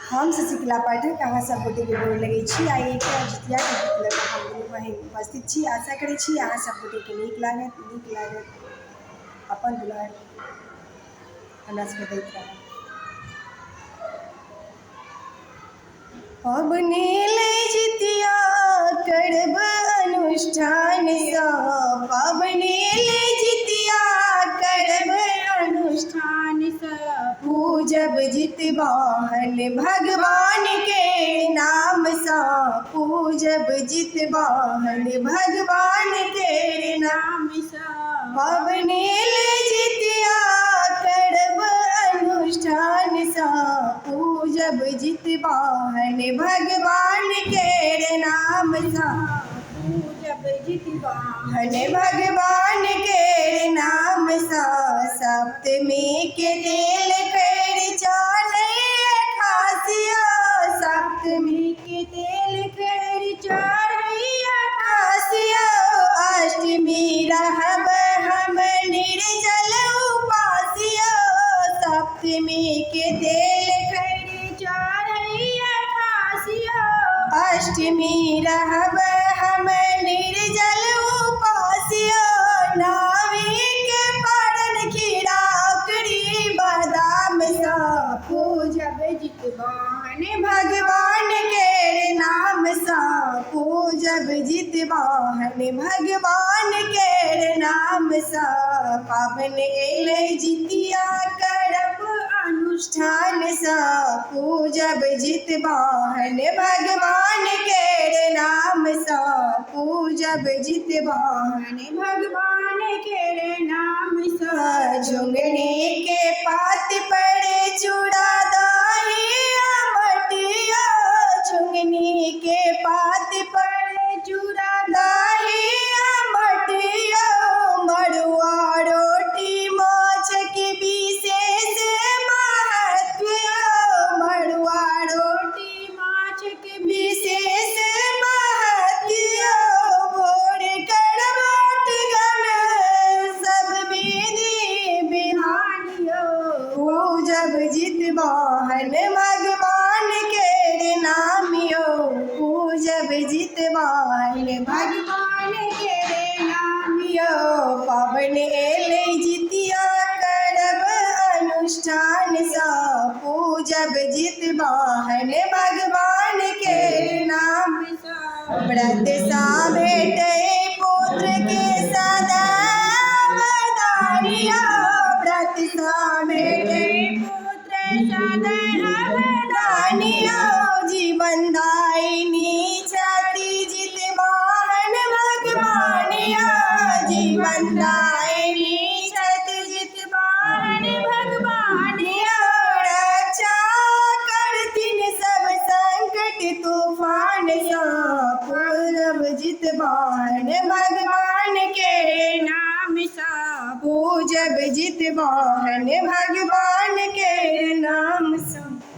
हम शशिकला पाठक अहाँ सब गोटे के गोर लगै छी। आइ एकटा जितिया के गीत लऽ कऽ हम दुनू बहिन उपस्थित छी। आशा करै छी अहाँ सब गोटे के नीक लागत। अपन दुलार हमरा सबके दैत रहब। पाबनि जितिया करब अनुष्ठान सँ, पाबनि जितिया करब अनुष्ठान सँ, पूजब जितवाहन भगवान के नाम सँ, पूजब जितवाहन भगवान के नाम सँ, पाबनि जितिया करब अनुष्ठान सँ, पूजब जितवाहन भगवान के नाम सँ, पूजब जितवाहन भगवान के नाम सँ, सप्तमी के तेल कर चढ़ै खासिया, सप्तमी के तेल कर चढ़ै खासिया, अष्टमी रहब हम निर्जल उपासिया, सप्तमी के तेल कर चढ़ै खासिया, अष्टमी रहब हम निर्जल उपासिया, नवमी के पारण खीरा करी बादाम सँ, पूजब जितवाहन भगवान के नाम सँ, पूजब जितवाहन भगवान के नाम सँ, पाबनि अयलै जितिया करब अनुष्ठान सँ, पूजब जितवाहन भगवान के नाम सँ, पूजब जितवाहन भगवान के नाम सँ, झुंगनी के पात पर चूड़ा दही मटिया, झुंगनी के पात पर चूड़ा दही मटिया, मड़ुआ रोटी माछ के विशेष महत्व, मड़ुआ रोटी माछ के विशेष महत्व, भोर करबाट गण सब विधि विधान, पूजब जितवाहन भगवान के नाम यो, पूजब जितवाहन भगवान के नाम यो, पाबनि अयलै जितिया करब अनुष्ठान सँ, पूजब जितवाहन भगवान के नाम सँ, व्रत सँ भेटै पुत्र के सदा वरदानिया, व्रत सँ भेटै पुत्र सदा वरदानिया, जीवन दायिनी छथि जितवाहन भगवानिया, जीवन दायिनी छथि जितवाहन भगवानिया, रक्षा करथिन सब संकट तूफान सँ, पूजब जितवाहन भगवान के नाम सँ, पूजब जितवाहन भगवान के नाम सँ।